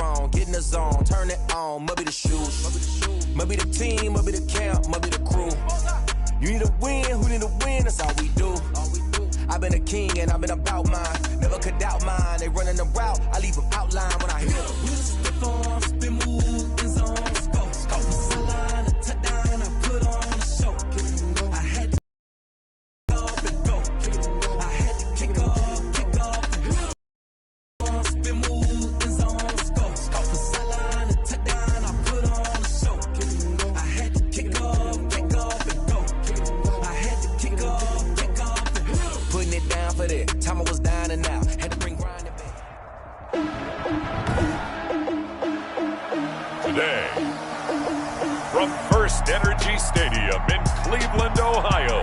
wrong. Get in the zone, turn it on. Must be the shoes, must be the team, must be the camp, must be the crew. You need a win, who need a win? That's all we do. I've been a king and I've been about mine. Never could doubt mine. They running the route, I leave them outline when I hit them. You just spit on, spin move, in zone, let's go. From the sideline, a touchdown, I put on a show. I had to kick off and go. I had to kick off and go. Spin move, in zone, let's go. From the sideline, a touchdown, I put on a show. I had to kick off and go. I had to kick off and go. Putting it down for that. Time I was down and out. Had to bring grinding back. Today, from First Energy Stadium in Cleveland, Ohio,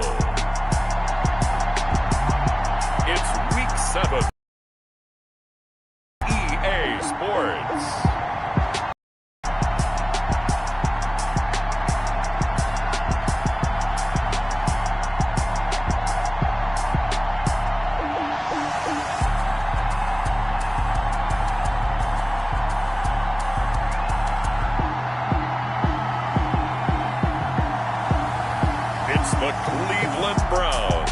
it's Week 7. EA Sports. The Cleveland Browns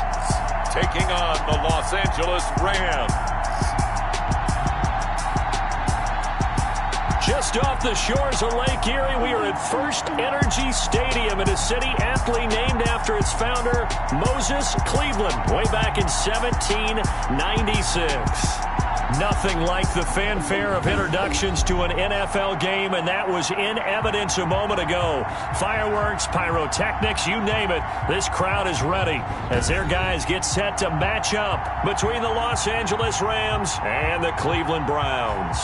taking on the Los Angeles Rams. Just off the shores of Lake Erie, we are at First Energy Stadium in a city aptly named after its founder, Moses Cleveland, way back in 1796. Nothing like the fanfare of introductions to an NFL game, and that was in evidence a moment ago. Fireworks, pyrotechnics, you name it. This crowd is ready as their guys get set to match up between the Los Angeles Rams and the Cleveland Browns.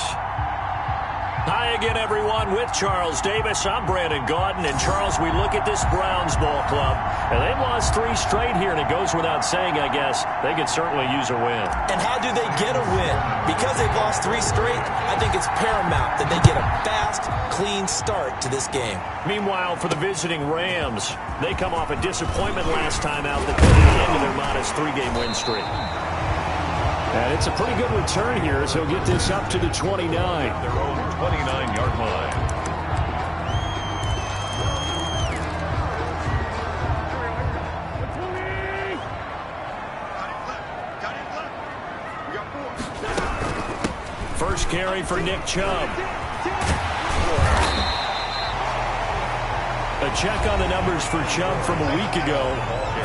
Hi again, everyone. With Charles Davis, I'm Brandon Gaudin. And, Charles, we look at this Browns ball club, and they've lost 3 straight here, and it goes without saying, I guess, they could certainly use a win. And how do they get a win? Because they've lost 3 straight, I think it's paramount that they get a fast, clean start to this game. Meanwhile, for the visiting Rams, they come off a disappointment last time out that put an end to their modest 3-game win streak. And it's a pretty good return here as he'll get this up to the 29. Their own 29-yard line. First carry for Nick Chubb. A check on the numbers for Chubb from a week ago.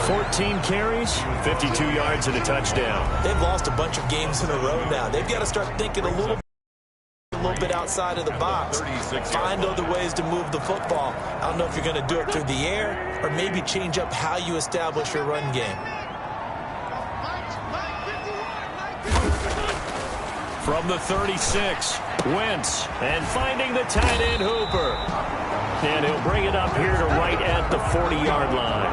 14 carries, 52 yards, and a touchdown. They've lost a bunch of games in a row now. They've got to start thinking a little bit outside of the box. Find other ways to move the football. I don't know if you're going to do it through the air or maybe change up how you establish your run game. From the 36, Wentz, and finding the tight end Hooper. And he'll bring it up here to right at the 40-yard line.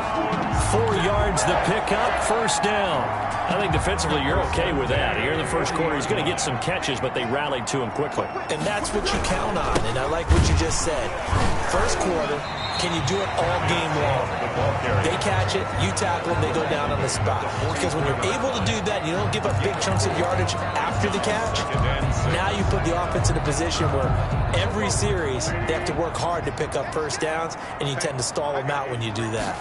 4 yards the pickup, first down. I think defensively you're okay with that. Here in the first quarter, he's going to get some catches, but they rallied to him quickly. And that's what you count on, and I like what you just said. First quarter, can you do it all game long? They catch it, you tackle them, they go down on the spot. Because when you're able to do that, you don't give up big chunks of yardage after the catch. Now you put the offense in a position where every series they have to work hard to pick up first downs, and you tend to stall them out when you do that.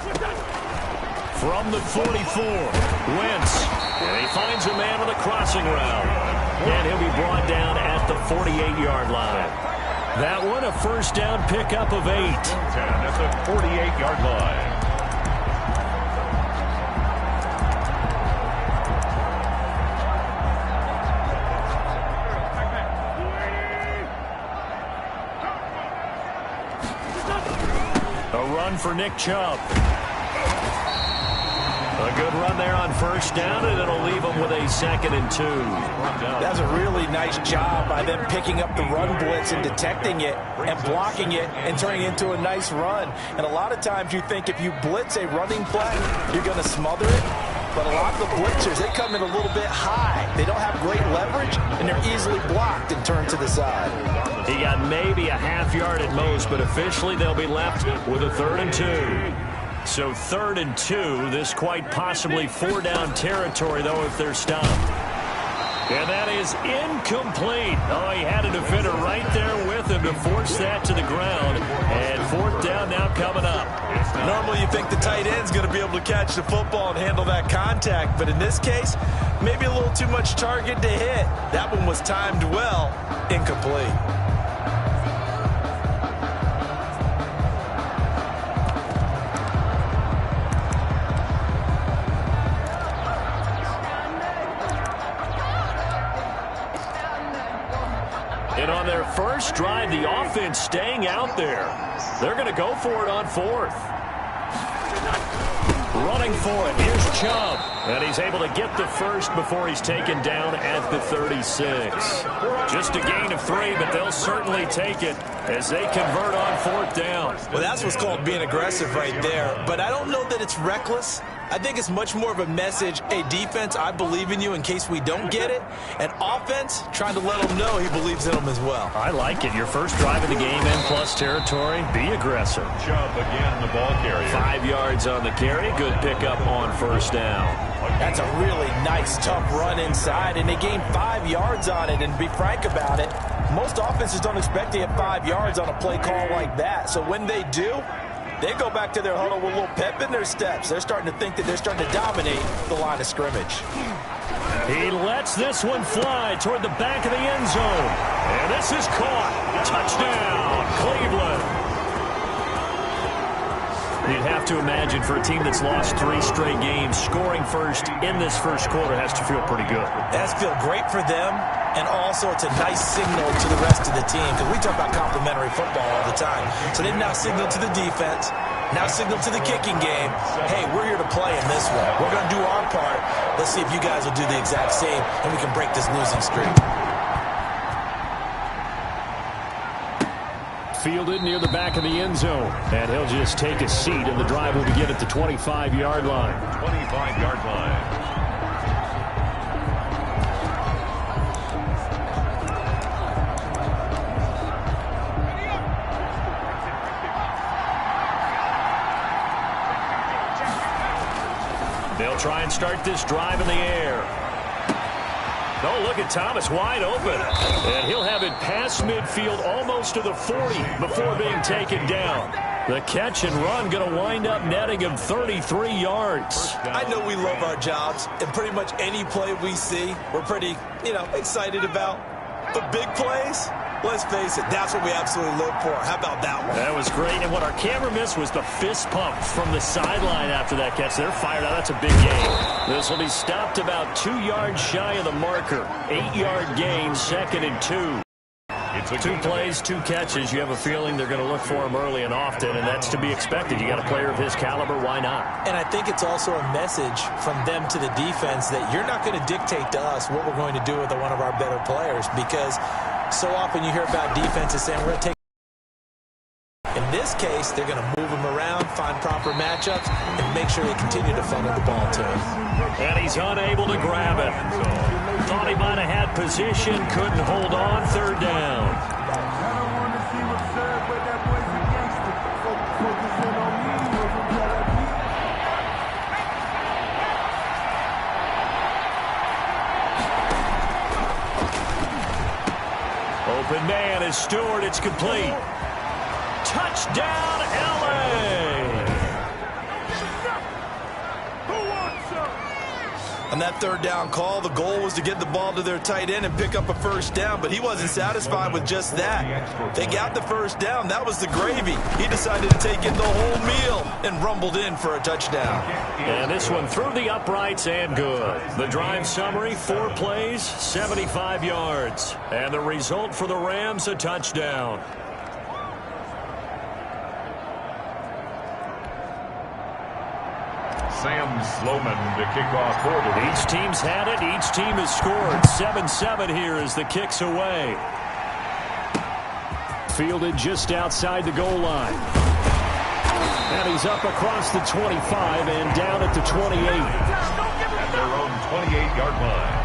From the 44, Wentz, and he finds a man on the crossing route. And he'll be brought down at the 48-yard line. That one, a first down pickup of 8. At the 48-yard line. A run for Nick Chubb. A good run there on first down, and it'll leave them with a 2nd and 2. That's a really nice job by them picking up the run blitz and detecting it and blocking it and turning it into a nice run. And a lot of times you think if you blitz a running play, you're going to smother it. But a lot of the blitzers, they come in a little bit high. They don't have great leverage, and they're easily blocked and turned to the side. He got maybe a half yard at most, but officially they'll be left with a 3rd and 2. So 3rd and 2, this quite possibly 4-down territory, though, if they're stopped. And that is incomplete. Oh, he had a defender right there with him to force that to the ground. And fourth down now coming up. Normally you think the tight end's going to be able to catch the football and handle that contact, but in this case, maybe a little too much target to hit. That one was timed well, incomplete. And on their first drive, the offense staying out there. They're going to go for it on fourth. Running for it. Here's Chubb. And he's able to get the first before he's taken down at the 36. Just a gain of 3, but they'll certainly take it as they convert on fourth down. Well, that's what's called being aggressive right there. But I don't know that it's reckless. I think it's much more of a message, hey, defense, I believe in you in case we don't get it. And offense, trying to let him know he believes in them as well. I like it. Your first drive of the game in plus territory. Be aggressive. Chubb again, the ball carrier. 5 yards on the carry. Good pickup on first down. That's a really nice, tough run inside, and they gained 5 yards on it. And to be frank about it, most offenses don't expect to get 5 yards on a play call like that. So when they do, they go back to their huddle with a little pep in their steps. They're starting to think that they're starting to dominate the line of scrimmage. He lets this one fly toward the back of the end zone. And this is caught. Touchdown, Cleveland. You'd have to imagine for a team that's lost 3 straight games, scoring first in this first quarter has to feel pretty good. It has to feel great for them, and also it's a nice signal to the rest of the team, because we talk about complimentary football all the time. So they've now signaled to the defense, now signaled to the kicking game, hey, we're here to play in this one. We're going to do our part. Let's see if you guys will do the exact same, and we can break this losing streak. Fielded near the back of the end zone. And he'll just take a seat, and the drive will begin at the 25-yard line. 25-yard line. They'll try and start this drive in the air. Oh, look at Thomas wide open. And he'll have it past midfield almost to the 40 before being taken down. The catch and run going to wind up netting him 33 yards. I know we love our jobs, and pretty much any play we see, we're pretty, excited about. But big plays, let's face it, that's what we absolutely live for. How about that one? That was great. And what our camera missed was the fist pump from the sideline after that catch. They're fired out. That's a big gain. This will be stopped about 2 yards shy of the marker. 8-yard gain, 2nd and 2. 2 plays, 2 catches. You have a feeling they're going to look for him early and often, and that's to be expected. You got a player of his caliber, why not? And I think it's also a message from them to the defense that you're not going to dictate to us what we're going to do with one of our better players, because so often you hear about defenses saying we're going to take. In this case, they're going to move him around, find proper matchups, and make sure they continue to funnel the ball to him. And he's unable to grab it. Thought he might have had position, couldn't hold on, 3rd down. Open man is Stewart. It's complete. Touchdown, L.A. On that 3rd down call, the goal was to get the ball to their tight end and pick up a first down, but he wasn't satisfied with just that. They got the first down. That was the gravy. He decided to take in the whole meal and rumbled in for a touchdown. And this one through the uprights and good. The drive summary, 4 plays, 75 yards. And the result for the Rams, a touchdown. Sam Sloman to kick off for the Each team's had it. Each team has scored. 7-7 here as the kick's away. Fielded just outside the goal line. And he's up across the 25 and down at the 28. At their own 28-yard line.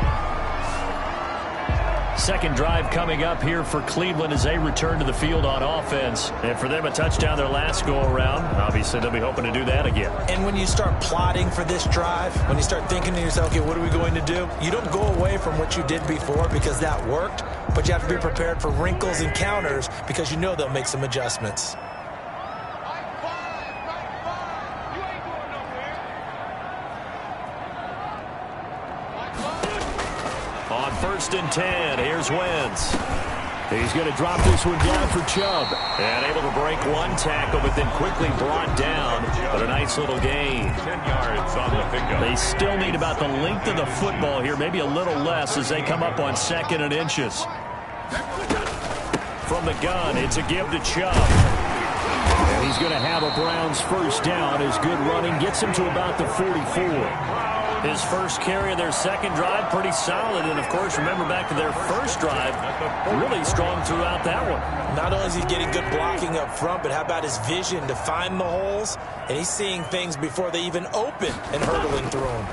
Second drive coming up here for Cleveland as they return to the field on offense. And for them, a touchdown their last go-around. Obviously, they'll be hoping to do that again. And when you start plotting for this drive, when you start thinking to yourself, okay, what are we going to do? You don't go away from what you did before because that worked, but you have to be prepared for wrinkles and counters because you know they'll make some adjustments. On 1st and 10, here's Wentz. He's going to drop this one down for Chubb. And able to break one tackle, but then quickly brought down. But a nice little gain. 10 yards on the pickup. They still need about the length of the football here, maybe a little less as they come up on 2nd and inches. From the gun, it's a give to Chubb. And he's going to have a Browns first down as good running gets him to about the 44. His first carry of their second drive, pretty solid. And, of course, remember back to their first drive, really strong throughout that one. Not only is he getting good blocking up front, but how about his vision to find the holes? And he's seeing things before they even open and hurdling through them.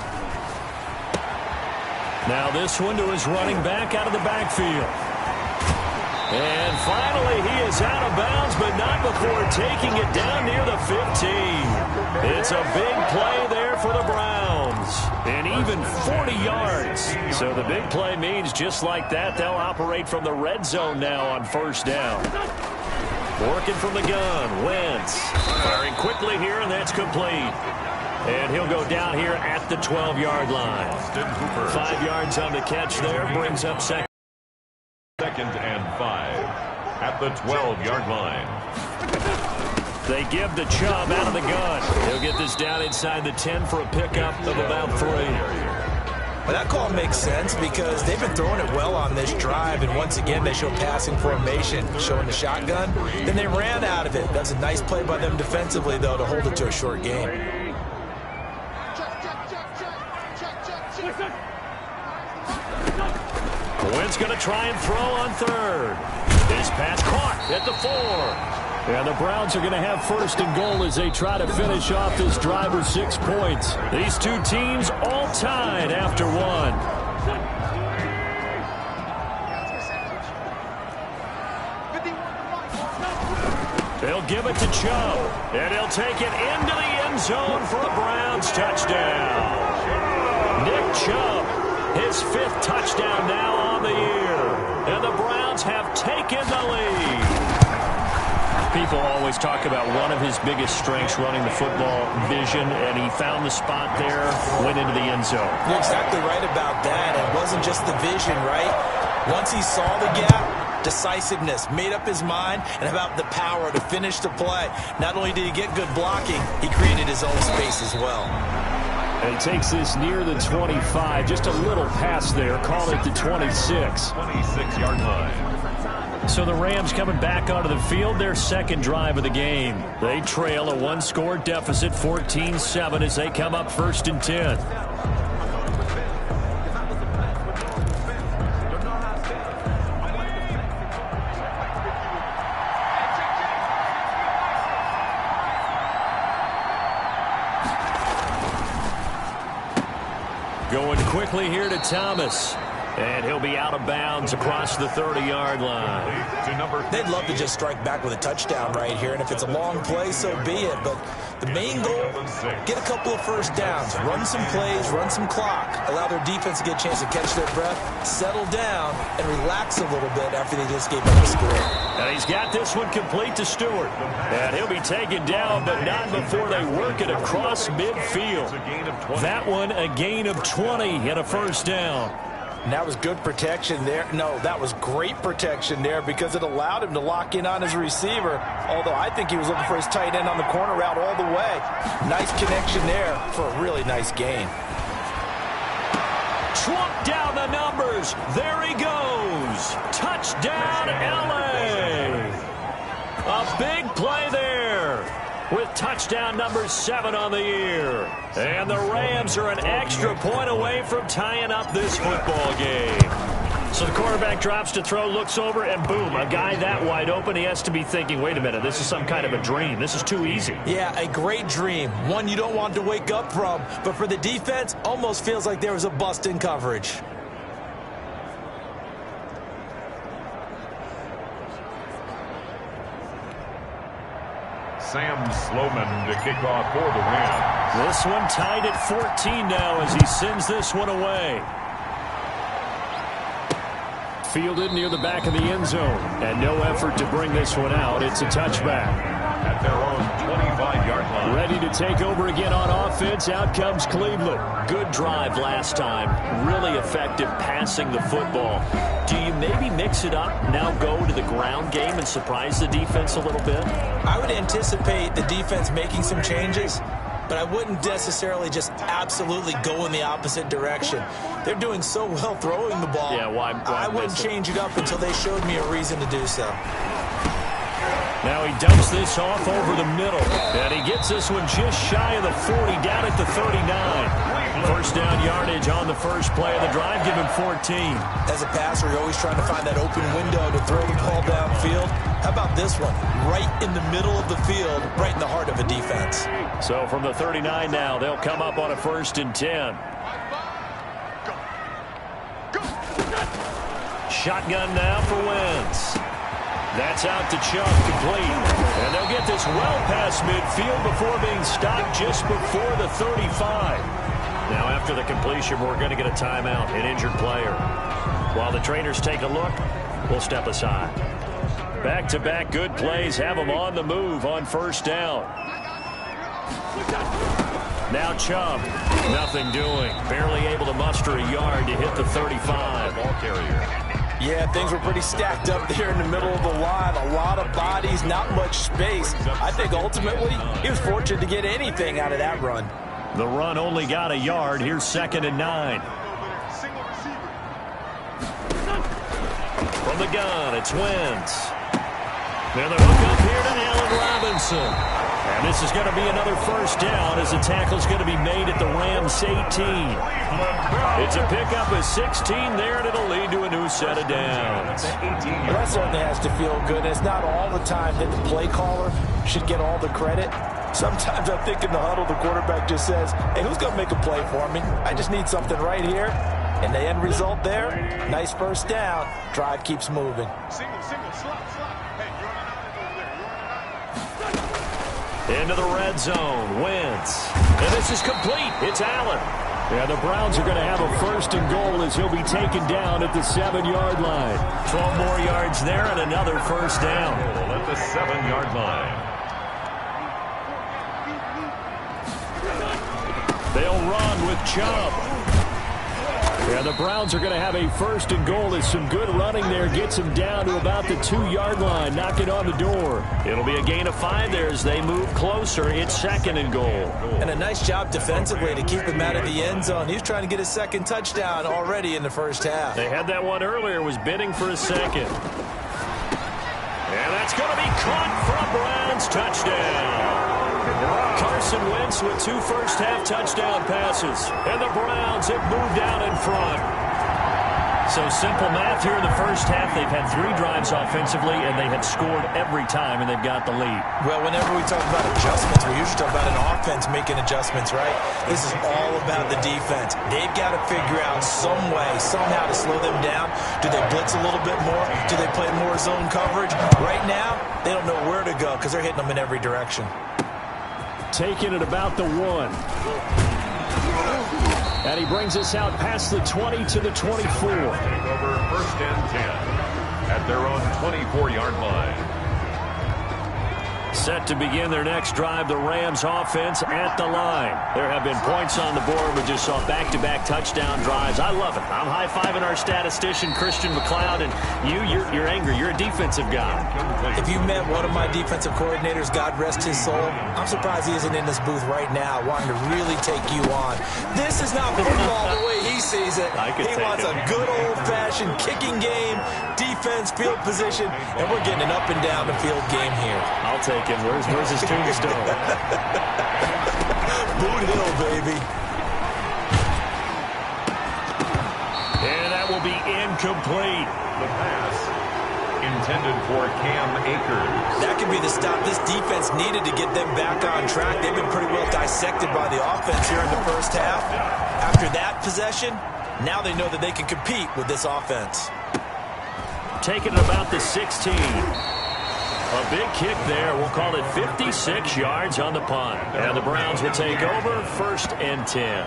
Now this one to his running back out of the backfield. And finally, he is out of bounds, but not before taking it down near the 15. It's a big play there for the Browns. And even 40 yards. So the big play means just like that, they'll operate from the red zone now on first down. Working from the gun, Wentz. Firing quickly here, and that's complete. And he'll go down here at the 12-yard line. 5 yards on the catch there, brings up second. 2nd and 5 at the 12-yard line. They give to Chubb out of the gun. He'll get this down inside the 10 for a pickup of about 3. Well, that call makes sense because they've been throwing it well on this drive, and once again they show passing formation, showing the shotgun. Then they ran out of it. That's a nice play by them defensively, though, to hold it to a short game. Wentz going to try and throw on 3rd. His pass caught at the 4. And the Browns are going to have 1st and goal as they try to finish off this drive with 6 points. These two teams all tied after 1. They'll give it to Chubb. And he'll take it into the end zone for a Browns touchdown. Nick Chubb, his 5th touchdown now on the year. And the Browns have taken the lead. People always talk about one of his biggest strengths running the football, vision, and he found the spot there, went into the end zone. You're exactly right about that. It wasn't just the vision, right? Once he saw the gap, decisiveness, made up his mind, and about the power to finish the play. Not only did he get good blocking, he created his own space as well. And he takes this near the 25. Just a little pass there. Call it the 26. 26-yard line. So the Rams coming back onto the field, their second drive of the game. They trail a 1-score deficit, 14-7, as they come up 1st and 10. Going quickly here to Thomas. And he'll be out of bounds across the 30-yard line. They'd love to just strike back with a touchdown right here. And if it's a long play, so be it. But the main goal, get a couple of first downs, run some plays, run some clock, allow their defense to get a chance to catch their breath, settle down, and relax a little bit after they just gave up a score. And he's got this one complete to Stewart. And he'll be taken down, but not before they work it across midfield. That one a gain of 20 and a first down. And that was good protection there. No, that was great protection there because it allowed him to lock in on his receiver, although I think he was looking for his tight end on the corner route all the way. Nice connection there for a really nice gain. Trump down the numbers. There he goes. Touchdown, LA. A big play there with touchdown number 7 on the year. And the Rams are an extra point away from tying up this football game. So the quarterback drops to throw, looks over, and boom, a guy that wide open, he has to be thinking, wait a minute, this is some kind of a dream. This is too easy. Yeah, a great dream. One you don't want to wake up from. But for the defense, almost feels like there was a bust in coverage. Sam Sloman to kick off for the Rams. This one tied at 14 now as he sends this one away. Fielded near the back of the end zone. And no effort to bring this one out. It's a touchback. At their own 25-yard line. Ready to take over again on offense. Out comes Cleveland. Good drive last time. Really effective passing the football. Do you maybe mix it up, now go to the ground game and surprise the defense a little bit? I would anticipate the defense making some changes, but I wouldn't necessarily just absolutely go in the opposite direction. They're doing so well throwing the ball. Yeah, why I wouldn't change it up until they showed me a reason to do so. Now he dumps this off over the middle. And he gets this one just shy of the 40, down at the 39. First down yardage on the first play of the drive. Give him 14. As a passer, you're always trying to find that open window to throw the ball downfield. How about this one? Right in the middle of the field, right in the heart of a defense. So from the 39 now, they'll come up on a 1st and 10. Shotgun now for Wentz. That's out to Chubb, complete. And they'll get this well past midfield before being stopped just before the 35. Now after the completion, we're going to get a timeout, an injured player. While the trainers take a look, we'll step aside. Back-to-back good plays have them on the move on first down. Now Chubb, nothing doing. Barely able to muster a yard to hit the 35. Ball carrier. Yeah, things were pretty stacked up there in the middle of the line. A lot of bodies, not much space. I think ultimately he was fortunate to get anything out of that run. The run only got a yard. Here's 2nd and 9. From the gun, it's Wentz. Now the hook up here to Allen Robinson. And this is going to be another first down as the tackle's going to be made at the Rams 18. It's a pickup of 16 there, and it'll lead to a new set of downs. Well, that certainly has to feel good. It's not all the time that the play caller should get all the credit. Sometimes I think in the huddle, the quarterback just says, hey, who's going to make a play for me? I just need something right here. And the end result there, nice first down. Drive keeps moving. Into the red zone, Wentz. And this is complete. It's Allen. Yeah, the Browns are going to have a 1st and goal as he'll be taken down at the 7-yard line. 12 more yards there and another first down. At the 7-yard line. They'll run with Chubb. Yeah, the Browns are going to have a 1st and goal as some good running there gets them down to about the 2-yard line, knocking on the door. It'll be a gain of 5 there as they move closer. It's 2nd and goal. And a nice job defensively to keep him out of the end zone. He was trying to get his 2nd touchdown already in the first half. They had that one earlier, was bidding for a 2nd. And that's going to be caught for a Browns touchdown. Carson Wentz with 2 first-half touchdown passes. And the Browns have moved out in front. So simple math here in the first half. They've had 3 drives offensively, and they have scored every time, and they've got the lead. Well, whenever we talk about adjustments, we usually talk about an offense making adjustments, right? This is all about the defense. They've got to figure out some way, somehow to slow them down. Do they blitz a little bit more? Do they play more zone coverage? Right now, they don't know where to go because they're hitting them in every direction. Taking it about the 1. And he brings us out past the 20 to the 24. Take over 1st and 10 at their own 24-yard line. Set to begin their next drive, the Rams offense at the line. There have been points on the board. We just saw back-to-back touchdown drives. I love it. I'm high-fiving our statistician, Christian McLeod, and you're angry. You're a defensive guy. If you met one of my defensive coordinators, God rest his soul, I'm surprised he isn't in this booth right now wanting to really take you on. This is not football the way he sees it. He wants a good old-fashioned kicking game, defense, field position, and we're getting an up and down the field game here. I'll take him. Where's his tombstone? Boot Hill, baby. And that will be incomplete. The pass intended for Cam Akers. That could be the stop this defense needed to get them back on track. They've been pretty well dissected by the offense here in the first half. After that possession, now they know that they can compete with this offense. Taking it about the 16. A big kick there. We'll call it 56 yards on the punt. And the Browns will take over 1st and 10.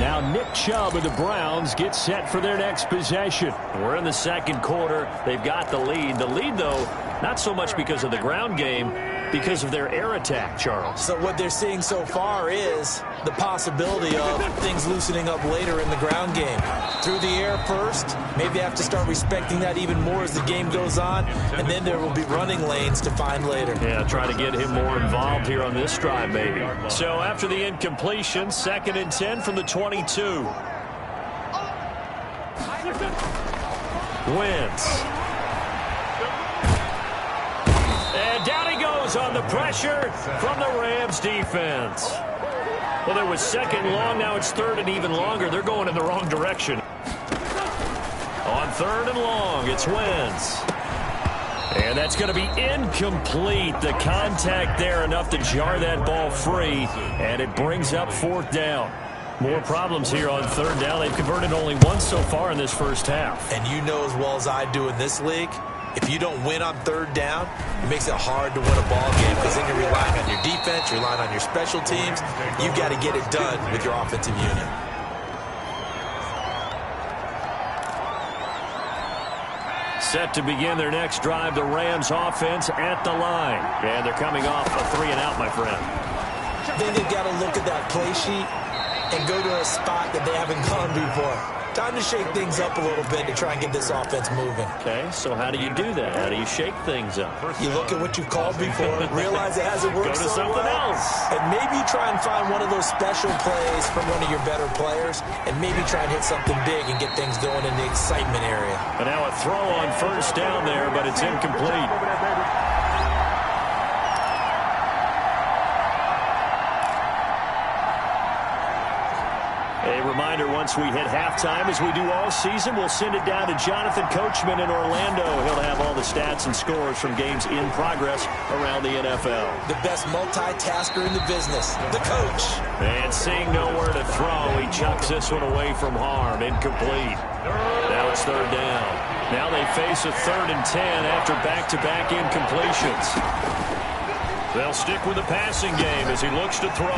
Now Nick Chubb of the Browns gets set for their next possession. We're in the second quarter. They've got the lead. The lead, though, not so much because of the ground game, because of their air attack, Charles. So what they're seeing so far is the possibility of things loosening up later in the ground game. Through the air first, maybe have to start respecting that even more as the game goes on, and then there will be running lanes to find later. Yeah, try to get him more involved here on this drive, maybe. So after the incompletion, 2nd and 10 from the 22. Wentz. And down he goes on the pressure from the Rams defense. Well, there was 2nd and long. Now it's 3rd and even longer. They're going in the wrong direction. On 3rd and long, it's Wentz. And that's going to be incomplete. The contact there enough to jar that ball free. And it brings up 4th down. More problems here on 3rd down. They've converted only once so far in this first half. And you know as well as I do in this league, if you don't win on 3rd down, it makes it hard to win a ball game because then you're relying on your defense, you're relying on your special teams. You've got to get it done with your offensive unit. Set to begin their next drive, the Rams offense at the line. And they're coming off a 3-and-out, my friend. Then they've got to look at that play sheet and go to a spot that they haven't gone before. Time to shake things up a little bit to try and get this offense moving. Okay, so how do you do that? How do you shake things up? You look at what you've called before, realize it hasn't worked so well. Go to something else. And maybe try and find one of those special plays from one of your better players, and maybe try and hit something big and get things going in the excitement area. But now a throw on 1st down there, but it's incomplete. A reminder, once we hit halftime, as we do all season, we'll send it down to Jonathan Coachman in Orlando. He'll have all the stats and scores from games in progress around the NFL. The best multitasker in the business, the coach. And seeing nowhere to throw, he chucks this one away from harm. Incomplete. Now it's 3rd down. Now they face a 3rd and 10 after back-to-back incompletions. They'll stick with the passing game as he looks to throw.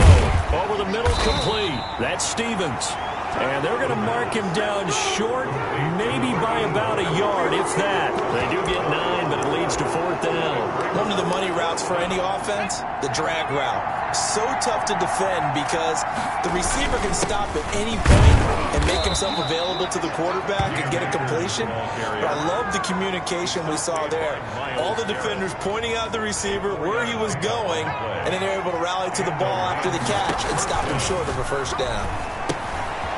Over the middle, complete. That's Stevens. And they're going to mark him down short, maybe by about a yard, if that. They do get 9, but it leads to 4th down. One of the money routes for any offense, the drag route. So tough to defend because the receiver can stop at any point and make himself available to the quarterback and get a completion. But I love the communication we saw there. All the defenders pointing out the receiver, where he was going, and then they're able to rally to the ball after the catch and stop him short of a 1st down.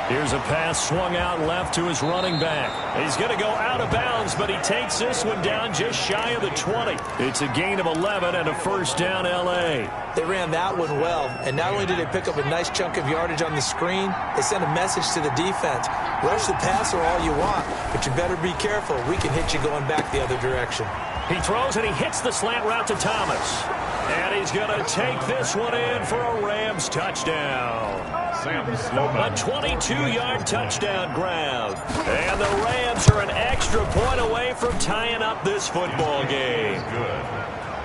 Here's a pass swung out left to his running back. He's going to go out of bounds, but he takes this one down just shy of the 20. It's a gain of 11 and a 1st down L.A. They ran that one well, and not only did they pick up a nice chunk of yardage on the screen, they sent a message to the defense. Rush the passer all you want, but you better be careful. We can hit you going back the other direction. He throws and he hits the slant route to Thomas. And he's going to take this one in for a Rams touchdown. A 22-yard touchdown grab. And the Rams are an extra point away from tying up this football game.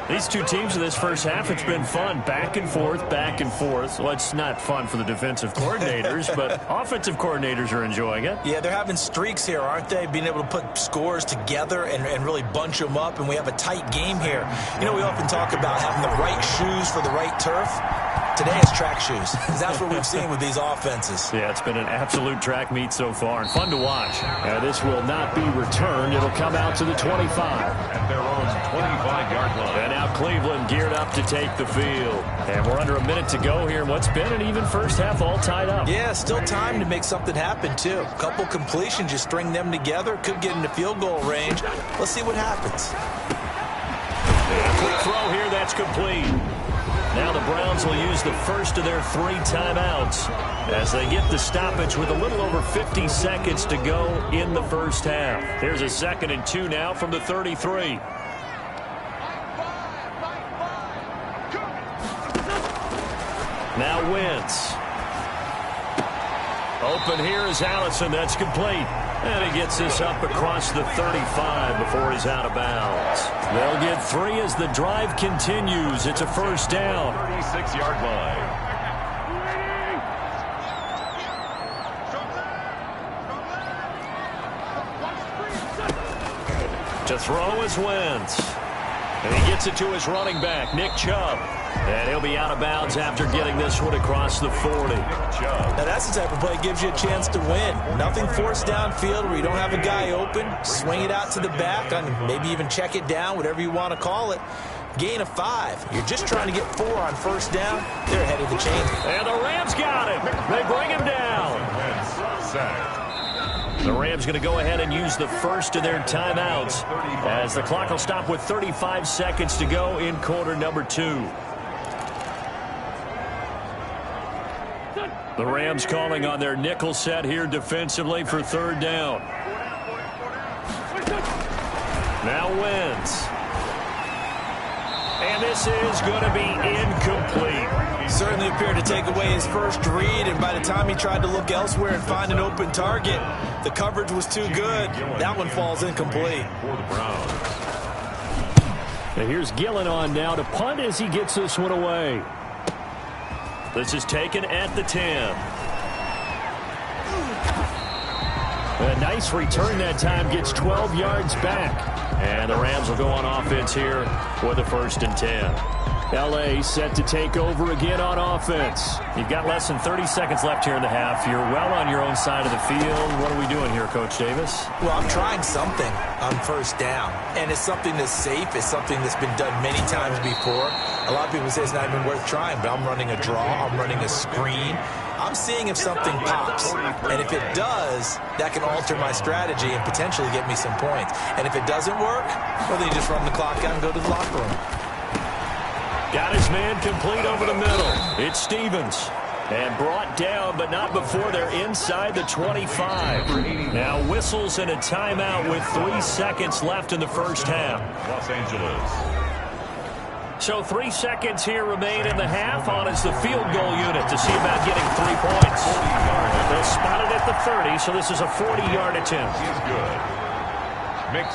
These two teams in this first half, it's been fun. Back and forth, back and forth. Well, it's not fun for the defensive coordinators, but offensive coordinators are enjoying it. Yeah, they're having streaks here, aren't they? Being able to put scores together and really bunch them up, and we have a tight game here. You know, we often talk about having the right shoes for the right turf. Today it's track shoes. That's what we've seen with these offenses. Yeah, it's been an absolute track meet so far and fun to watch. This will not be returned. It'll come out to the 25. At their own 25-yard line. And now Cleveland geared up to take the field. And we're under a minute to go here in what's been an even first half, all tied up. Yeah, still time to make something happen, too. A couple completions, you string them together, could get into field goal range. Let's see what happens. And a quick throw here, that's complete. Now the Browns will use the first of their 3 timeouts as they get the stoppage with a little over 50 seconds to go in the first half. Here's a 2nd and 2 now from the 33. Now Wentz. Open here is Allison. That's complete. And he gets this up across the 35 before he's out of bounds. They'll get 3 as the drive continues. It's a first down. 36-yard line. To throw is Wentz. And he gets it to his running back, Nick Chubb. And he'll be out of bounds after getting this one across the 40. Now that's the type of play that gives you a chance to win. Nothing forced downfield where you don't have a guy open. Swing it out to the back, and maybe even check it down, whatever you want to call it. Gain of 5. You're just trying to get 4 on first down. They're ahead of the chain. And the Rams got him. They bring him down. Sacked. The Rams going to go ahead and use the first of their timeouts as the clock will stop with 35 seconds to go in quarter number 2. The Rams calling on their nickel set here defensively for third down. Now Wentz. And this is going to be incomplete. Certainly appeared to take away his first read, and by the time he tried to look elsewhere and find an open target, the coverage was too good. That one falls incomplete. For the Browns. And here's Gillen on now to punt as he gets this one away. This is taken at the 10. A nice return that time, gets 12 yards back. And the Rams will go on offense here with a 1st and 10. L.A. set to take over again on offense. You've got less than 30 seconds left here in the half. You're well on your own side of the field. What are we doing here, Coach Davis? Well, I'm trying something on first down, and it's something that's safe. It's something that's been done many times before. A lot of people say it's not even worth trying, but I'm running a draw. I'm running a screen. I'm seeing if something pops, and if it does, that can alter my strategy and potentially get me some points. And if it doesn't work, well, then you just run the clock out and go to the locker room. Got his man complete over the middle. It's Stevens. And brought down, but not before they're inside the 25. Now whistles and a timeout with 3 seconds left in the first half. Los Angeles. So 3 seconds here remain in the half. On is the field goal unit to see about getting 3 points. They'll spot it at the 30, so this is a 40-yard attempt. He's good.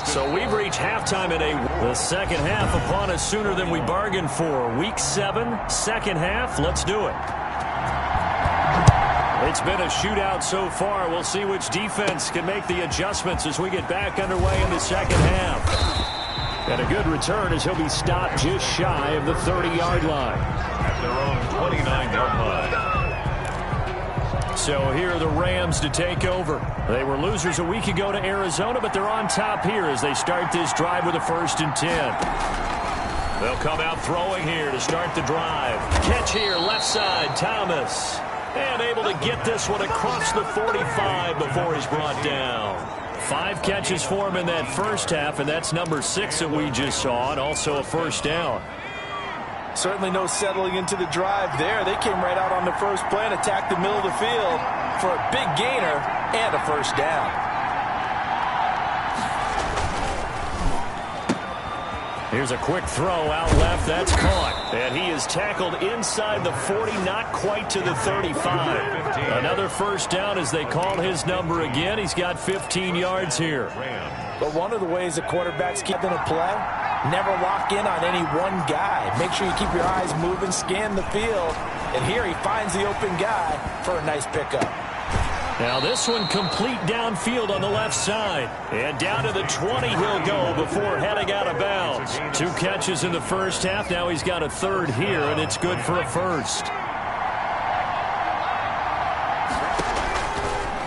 So we've reached halftime in the second half upon us sooner than we bargained for. Week 7, second half. Let's do it. It's been a shootout so far. We'll see which defense can make the adjustments as we get back underway in the second half. And a good return as he'll be stopped just shy of the 30-yard line. At their own 29-yard line. So here are the Rams to take over. They were losers a week ago to Arizona, but they're on top here as they start this drive with a 1st and 10. They'll come out throwing here to start the drive. Catch here, left side, Thomas. And able to get this one across the 45 before he's brought down. 5 catches for him in that first half, and that's number 6 that we just saw, and also a first down. Certainly no settling into the drive there. They came right out on the first play and attacked the middle of the field for a big gainer and a first down. Here's a quick throw out left. That's caught. And he is tackled inside the 40, not quite to the 35. Another first down as they call his number again. He's got 15 yards here. But one of the ways the quarterbacks keep in a play, never lock in on any one guy. Make sure you keep your eyes moving, scan the field. And here he finds the open guy for a nice pickup. Now this one complete downfield on the left side. And down to the 20 he'll go before heading out of bounds. 2 catches in the first half. Now he's got a 3rd here, and it's good for a 1st.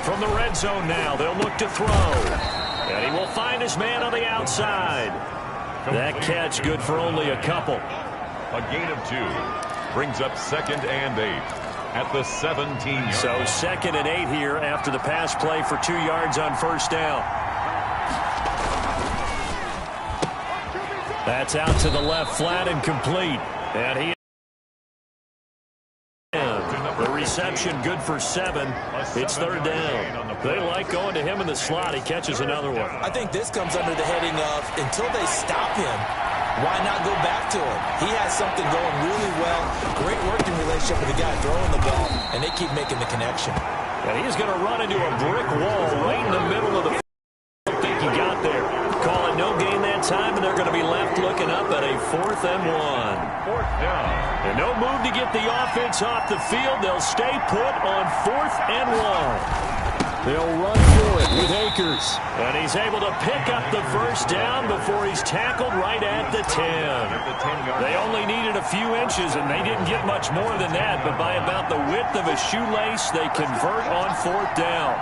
From the red zone now, they'll look to throw. And he will find his man on the outside. That catch good for only a couple. A gain of 2. Brings up 2nd and 8. At the 17. So 2nd and 8 here after the pass play for 2 yards on first down. That's out to the left flat and complete. And he the reception good for 7. It's 3rd down. They like going to him in the slot. He catches another one. I think this comes under the heading of until they stop him, why not go back to him? He has something going really well. Great working relationship with the guy throwing the ball, and they keep making the connection. And he's going to run into a brick wall right in the middle of the field. I don't think he got there. Call it no gain that time, and they're going to be left looking up at a 4th and 1. 4th down. And no move to get the offense off the field. They'll stay put on 4th and 1. They'll run through it with Akers. And he's able to pick up the first down before he's tackled right at the 10. They only needed a few inches, and they didn't get much more than that. But by about the width of a shoelace, they convert on 4th down.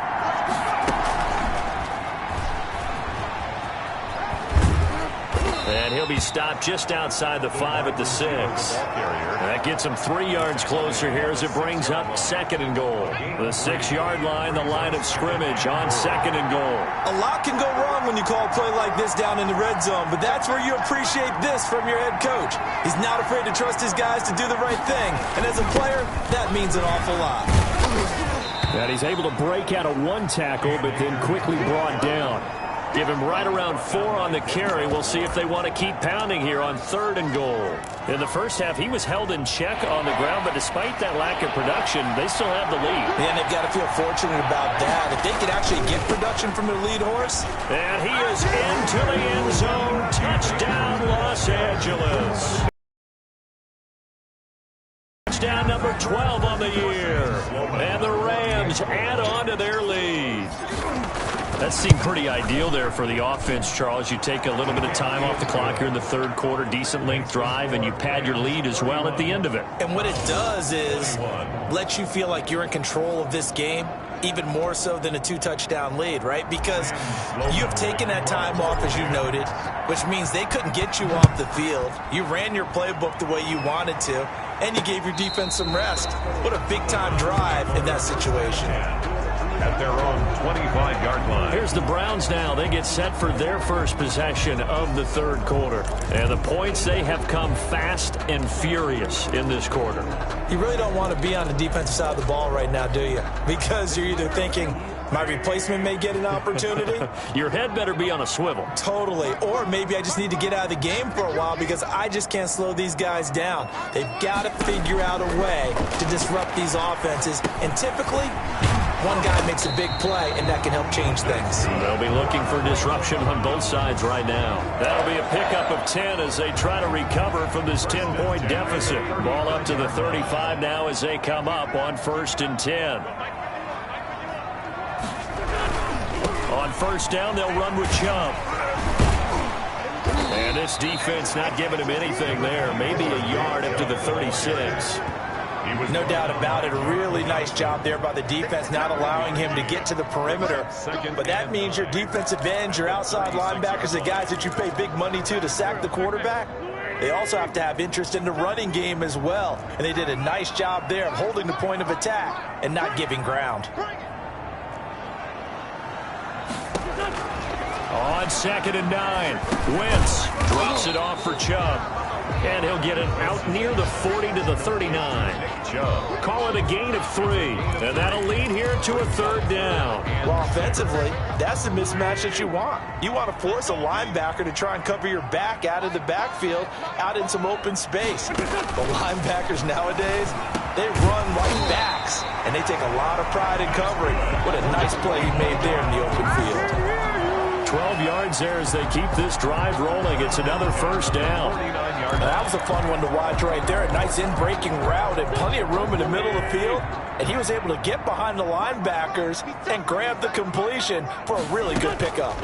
And he'll be stopped just outside the 5 at the 6. And that gets him 3 yards closer here as it brings up 2nd and goal. The 6-yard line, the line of scrimmage on 2nd and goal. A lot can go wrong when you call a play like this down in the red zone, but that's where you appreciate this from your head coach. He's not afraid to trust his guys to do the right thing. And as a player, that means an awful lot. And he's able to break out of 1 tackle, but then quickly brought down. Give him right around 4 on the carry. We'll see if they want to keep pounding here on 3rd and goal. In the first half, he was held in check on the ground, but despite that lack of production, they still have the lead. And they've got to feel fortunate about that. If they could actually get production from their lead horse. And he is into the end zone. Touchdown, Los Angeles. Touchdown number 12 on the year. And the Rams add on to their lead. That seemed pretty ideal there for the offense, Charles. You take a little bit of time off the clock here in the 3rd quarter, decent length drive, and you pad your lead as well at the end of it. And what it does is let you feel like you're in control of this game, even more so than a 2-touchdown lead, right? Because you have taken that time off, as you noted, which means they couldn't get you off the field. You ran your playbook the way you wanted to, and you gave your defense some rest. What a big-time drive in that situation. At their own 25-yard line. Here's the Browns now. They get set for their first possession of the 3rd quarter. And the points, they have come fast and furious in this quarter. You really don't want to be on the defensive side of the ball right now, do you? Because you're either thinking, my replacement may get an opportunity. Your head better be on a swivel. Totally. Or maybe I just need to get out of the game for a while because I just can't slow these guys down. They've got to figure out a way to disrupt these offenses. And typically, one guy makes a big play, and that can help change things. They'll be looking for disruption on both sides right now. That'll be a pickup of 10 as they try to recover from this 10-point deficit. Ball up to the 35 now as they come up on 1st and 10. On 1st down, they'll run with Chubb. And this defense not giving him anything there. Maybe a yard up to the 36. No doubt about it. A really nice job there by the defense, not allowing him to get to the perimeter. But that means your defensive ends, your outside linebackers, the guys that you pay big money to sack the quarterback, they also have to have interest in the running game as well. And they did a nice job there of holding the point of attack and not giving ground. On 2nd and 9, Wentz drops it off for Chubb. And he'll get it out near the 40 to the 39. Call it a gain of 3. And that'll lead here to a 3rd down. Well, offensively, that's the mismatch that you want. You want to force a linebacker to try and cover your back out of the backfield, out in some open space. The linebackers nowadays, they run like backs, and they take a lot of pride in covering. What a nice play he made there in the open field. 12 yards there as they keep this drive rolling. It's another 1st down. That was a fun one to watch right there. A nice in-breaking route and plenty of room in the middle of the field. And he was able to get behind the linebackers and grab the completion for a really good pickup.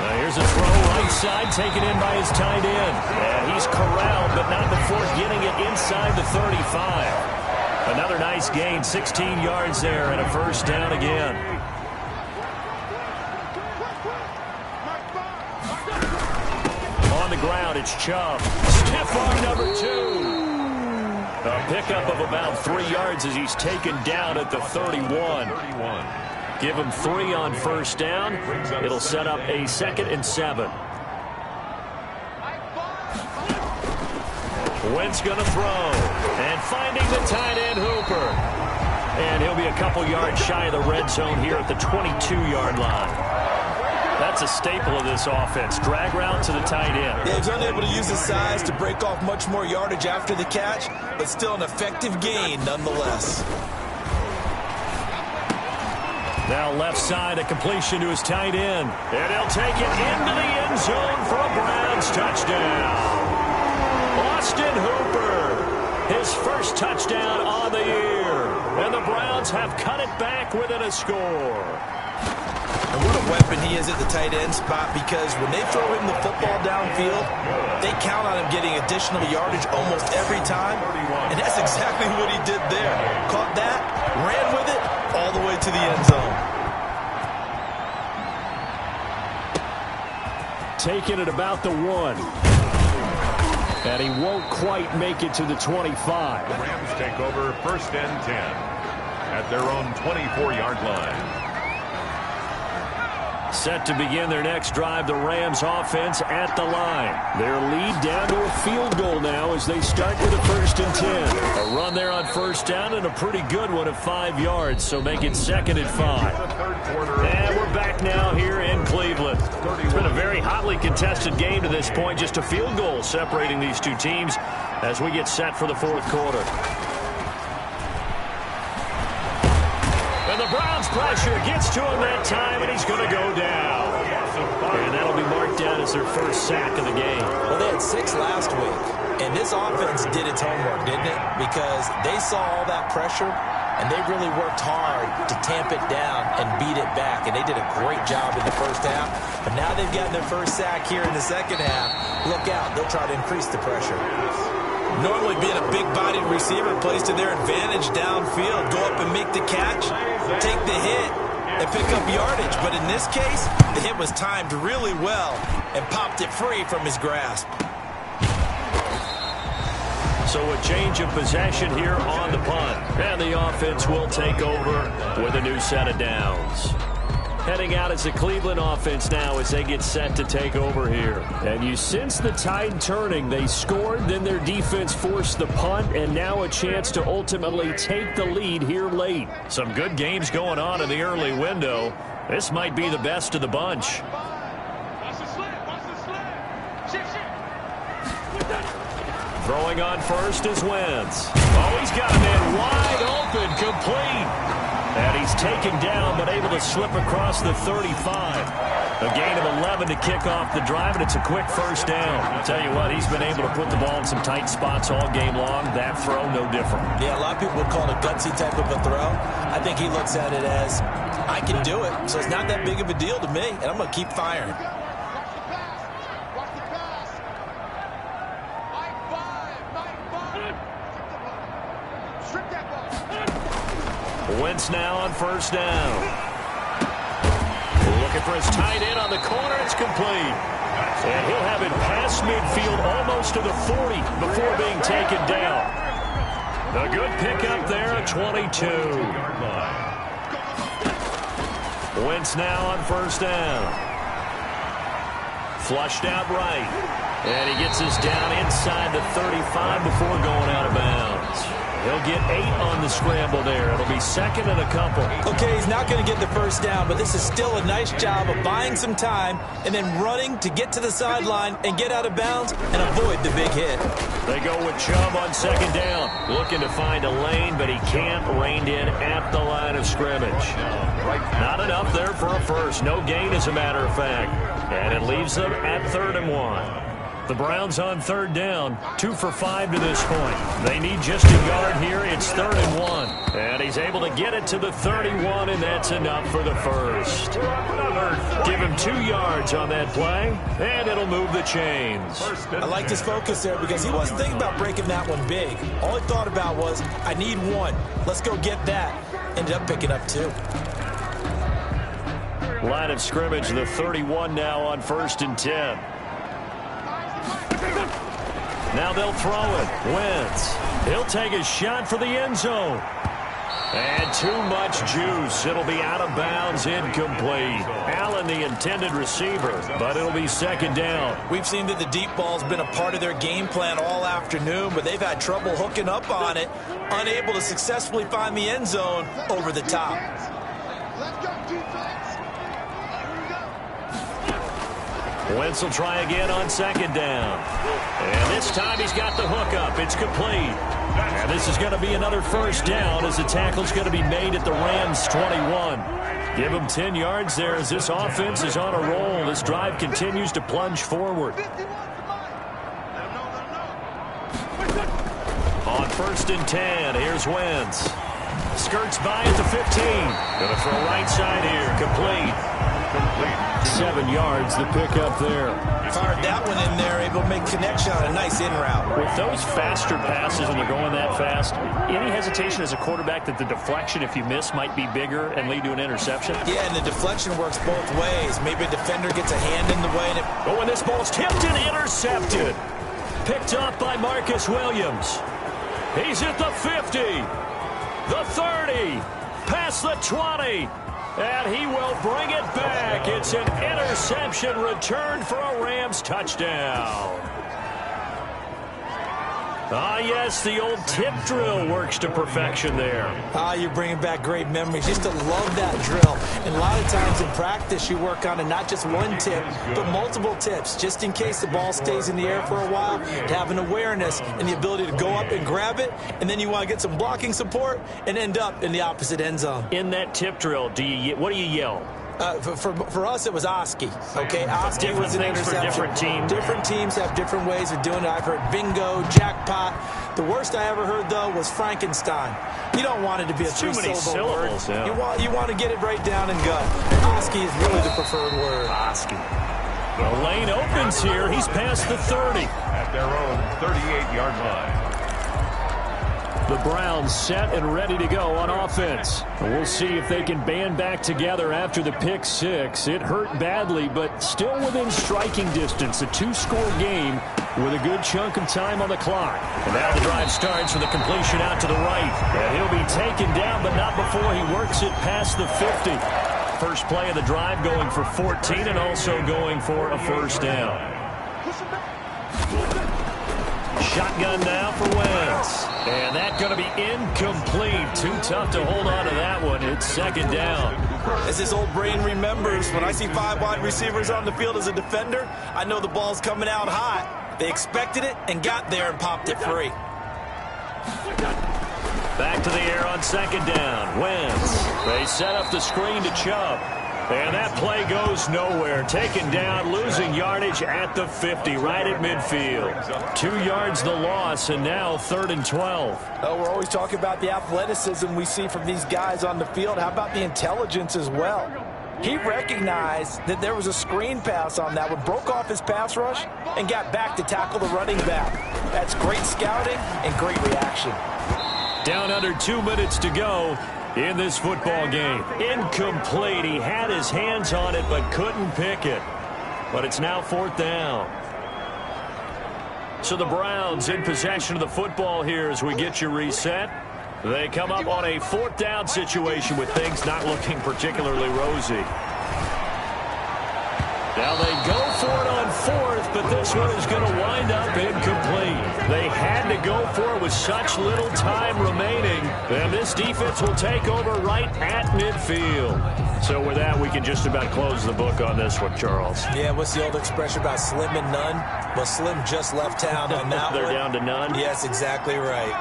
Now here's a throw right side, taken in by his tight end. And he's corralled, but not before getting it inside the 35. Another nice gain, 16 yards there, and a 1st down again. On the ground, it's Chubb. Stiff arm number 2. A pickup of about 3 yards as he's taken down at the 31. Give him 3 on 1st down. It'll set up a 2nd and 7. Wentz going to throw. And finding the tight end, Hooper. And he'll be a couple yards shy of the red zone here at the 22-yard line. That's a staple of this offense. Drag route to the tight end. Yeah, he's unable to use his size to break off much more yardage after the catch, but still an effective gain nonetheless. Now left side, a completion to his tight end. And he'll take it into the end zone for a Browns touchdown. Austin Hooper, his first touchdown on the year. And the Browns have cut it back within a score. And what a weapon he is at the tight end spot, because when they throw him the football downfield, they count on him getting additional yardage almost every time. And that's exactly what he did there. Caught that, ran with it, all the way to the end zone. Taking it about the 1. And he won't quite make it to the 25. The Rams take over 1st and 10 at their own 24-yard line. Set to begin their next drive, the Rams offense at the line. Their lead down to a field goal now as they start with a 1st and 10. A run there on 1st down and a pretty good one of 5 yards, so make it 2nd and 5. And we're back now here in Cleveland. It's been a very hotly contested game to this point, just a field goal separating these two teams as we get set for the 4th quarter. And the Browns pressure gets to him that time, and he's going to go down. And that'll be marked down as their first sack of the game. Well, they had 6 last week, and this offense did its homework, didn't it? Because they saw all that pressure, and they really worked hard to tamp it down and beat it back, and they did a great job in the first half. But now they've gotten their first sack here in the second half. Look out, they'll try to increase the pressure. Normally being a big-bodied receiver plays to their advantage downfield. Go up and make the catch, take the hit, and pick up yardage. But in this case, the hit was timed really well and popped it free from his grasp. So a change of possession here on the punt. And the offense will take over with a new set of downs. Heading out as the Cleveland offense now as they get set to take over here. And you sense the tide turning. They scored, then their defense forced the punt, and now a chance to ultimately take the lead here late. Some good games going on in the early window. This might be the best of the bunch. Throwing on first is Wentz. Oh, he's got a man wide open, complete. And he's taken down, but able to slip across the 35. A gain of 11 to kick off the drive, and it's a quick first down. I'll tell you what, he's been able to put the ball in some tight spots all game long. That throw, no different. Yeah, a lot of people would call it a gutsy type of a throw. I think he looks at it as, I can do it, so it's not that big of a deal to me, and I'm going to keep firing. Wentz now on first down. Looking for his tight end on the corner. It's complete. And he'll have it past midfield almost to the 40 before being taken down. A good pickup there at 22. Wentz now on first down. Flushed out right. And he gets us down inside the 35 before going out of bounds. He'll get 8 on the scramble there. It'll be 2nd and a couple. Okay, he's not going to get the first down, but this is still a nice job of buying some time and then running to get to the sideline and get out of bounds and avoid the big hit. They go with Chubb on 2nd down. Looking to find a lane, but he can't. Reined in at the line of scrimmage. Not enough there for a first. No gain, as a matter of fact. And it leaves them at 3rd and 1. The Browns on 3rd down, 2 for 5 to this point. They need just a yard here. It's 3rd and 1. And he's able to get it to the 31, and that's enough for the first. Give him 2 yards on that play, and it'll move the chains. I liked his focus there because he wasn't thinking about breaking that one big. All he thought about was, I need 1. Let's go get that. Ended up picking up 2. Line of scrimmage, the 31 now on 1st and 10. Now they'll throw it. Wentz. He'll take a shot for the end zone. And too much juice. It'll be out of bounds, incomplete. Allen, the intended receiver, but it'll be 2nd down. We've seen that the deep ball's been a part of their game plan all afternoon, but they've had trouble hooking up on it, unable to successfully find the end zone over the top. Let's go, defense. Wentz will try again on 2nd down. And this time he's got the hookup. It's complete. And this is going to be another first down as the tackle's going to be made at the Rams' 21. Give him 10 yards there as this offense is on a roll. This drive continues to plunge forward. On 1st and 10, here's Wentz. Skirts by at the 15. Going to throw right side here. Complete. 7 yards, the pickup there. Fired that one in there, able to make connection on a nice in route. With those faster passes when they're going that fast, any hesitation as a quarterback that the deflection, if you miss, might be bigger and lead to an interception? Yeah, and the deflection works both ways. Maybe a defender gets a hand in the way. And this ball's tipped and intercepted. Picked up by Marcus Williams. He's at the 50, the 30, past the 20. And he will bring it back. It's an interception return for a Rams touchdown. Yes, the old tip drill works to perfection there. You're bringing back great memories. Used to love that drill. And a lot of times in practice, you work on it, not just one tip, but multiple tips, just in case the ball stays in the air for a while, to have an awareness and the ability to go up and grab it, and then you want to get some blocking support and end up in the opposite end zone. In that tip drill, what do you yell? For us, it was Oski. Okay, Oski was an interception. Different teams. Different teams have different ways of doing it. I've heard bingo, jackpot. The worst I ever heard, though, was Frankenstein. You don't want it to be a three-syllable word. Yeah. You want to get it right down and go. Oski is really the preferred word. Oski. The lane opens here. He's past the 30. At their own 38-yard line. The Browns set and ready to go on offense. We'll see if they can band back together after the pick six. It hurt badly, but still within striking distance. A 2-score game with a good chunk of time on the clock. And now the drive starts with a completion out to the right. And he'll be taken down, but not before he works it past the 50. First play of the drive going for 14 and also going for a first down. Shotgun now for Wentz. And that's going to be incomplete. Too tough to hold on to that one. It's second down. As his old brain remembers, when I see 5 wide receivers on the field as a defender, I know the ball's coming out hot. They expected it and got there and popped it free. Back to the air on second down. Wentz. They set up the screen to Chubb. And that play goes nowhere. Taken down, losing yardage at the 50, right at midfield. 2 yards the loss, and now 3rd and 12. Oh, we're always talking about the athleticism we see from these guys on the field. How about the intelligence as well? He recognized that there was a screen pass on that one, broke off his pass rush, and got back to tackle the running back. That's great scouting and great reaction. Down under 2 minutes to go in this football game. Incomplete. He had his hands on it but couldn't pick it. But it's now 4th down. So the Browns in possession of the football here as we get you reset. They come up on a 4th down situation with things not looking particularly rosy. Now they go for it on 4th, but this one is going to wind up incomplete. They had to go for it with such little time remaining, and this defense will take over right at midfield. So with that, we can just about close the book on this one, Charles. Yeah, what's the old expression about slim and none? Well, Slim just left town on that They're one. down to none? Yes, exactly right.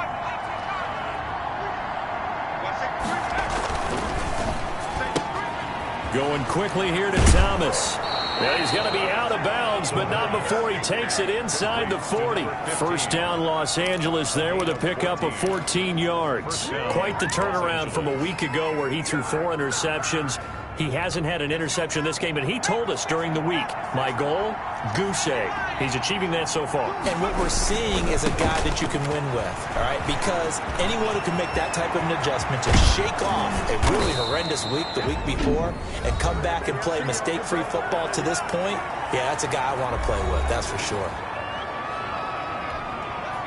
Going quickly here to Thomas. Now he's going to be out of bounds, but not before he takes it inside the 40. First down, Los Angeles there with a pickup of 14 yards. Quite the turnaround from a week ago where he threw 4 interceptions. He hasn't had an interception this game, and he told us during the week, my goal, goose egg. He's achieving that so far. And what we're seeing is a guy that you can win with, all right? Because anyone who can make that type of an adjustment to shake off a really horrendous week the week before and come back and play mistake-free football to this point, yeah, that's a guy I want to play with, that's for sure.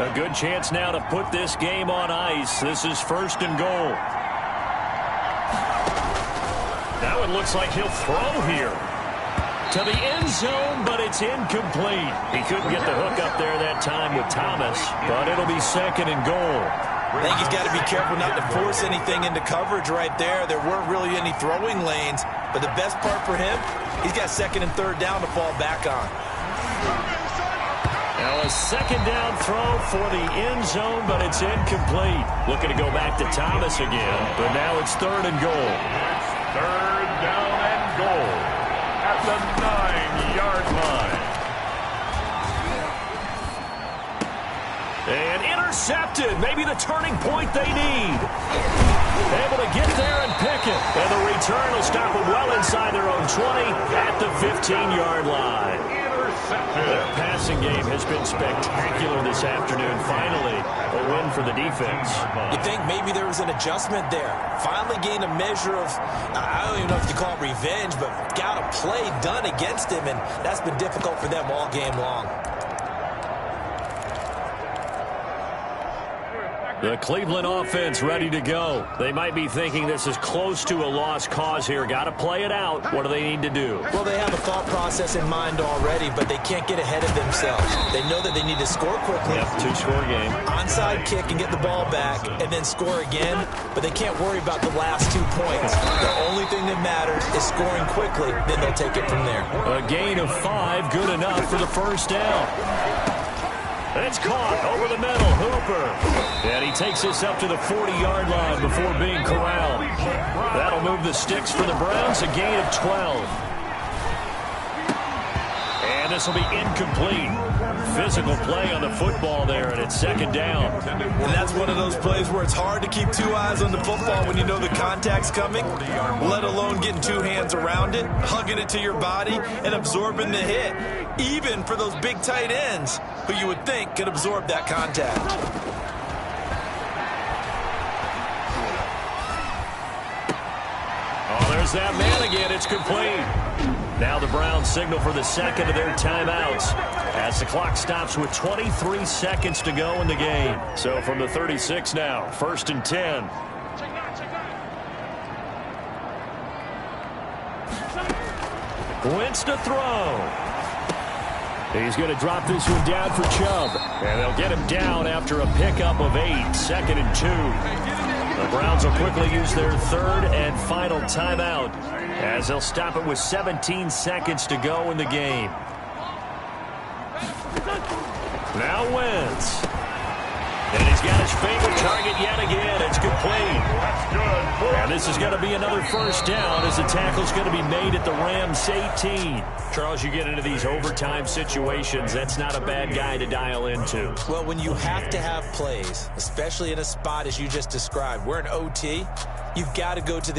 A good chance now to put this game on ice. This is 1st and goal. Now it looks like he'll throw here to the end zone, but it's incomplete. He couldn't get the hook up there that time with Thomas, but it'll be 2nd and goal. I think he's got to be careful not to force anything into coverage right there. There weren't really any throwing lanes, but the best part for him, he's got 2nd and 3rd down to fall back on. Now a 2nd down throw for the end zone, but it's incomplete. Looking to go back to Thomas again, but now it's 3rd and goal. 3rd the 9-yard line. And intercepted. Maybe the turning point they need. Able to get there and pick it. And the return will stop them well inside their own 20 at the 15-yard line. Their passing game has been spectacular this afternoon. Finally, a win for the defense. You think maybe there was an adjustment there. Finally gained a measure of, I don't even know if you call it revenge, but got a play done against him, and that's been difficult for them all game long. The Cleveland offense ready to go. They might be thinking this is close to a lost cause here. Got to play it out. What do they need to do? Well, they have a thought process in mind already, but they can't get ahead of themselves. They know that they need to score quickly. Yep, 2-score game. Onside kick and get the ball back and then score again, but they can't worry about the last 2 points. The only thing that matters is scoring quickly, then they'll take it from there. A gain of 5, good enough for the first down. It's caught over the middle, Hooper. And he takes this up to the 40-yard line before being corralled. That'll move the sticks for the Browns, a gain of 12. And this will be incomplete. Physical play on the football there, and it's second down. And that's one of those plays where it's hard to keep 2 eyes on the football when you know the contact's coming, let alone getting 2 hands around it, hugging it to your body, and absorbing the hit. Even for those big tight ends who you would think could absorb that contact. Oh, there's that man again. It's complete. Now the Browns signal for the second of their timeouts as the clock stops with 23 seconds to go in the game. So from the 36 now, 1st and 10. Wentz to throw. He's going to drop this one down for Chubb. And they'll get him down after a pickup of 8, 2nd and 2. The Browns will quickly use their 3rd and final timeout as they'll stop it with 17 seconds to go in the game. Now Wentz. And he's got his favorite target yet again. It's complete. That's good. And this is going to be another first down as the tackle's going to be made at the Rams 18. Charles, you get into these overtime situations, that's not a bad guy to dial into. Well, when you have to have plays, especially in a spot as you just described, we're in OT, you've got to go to the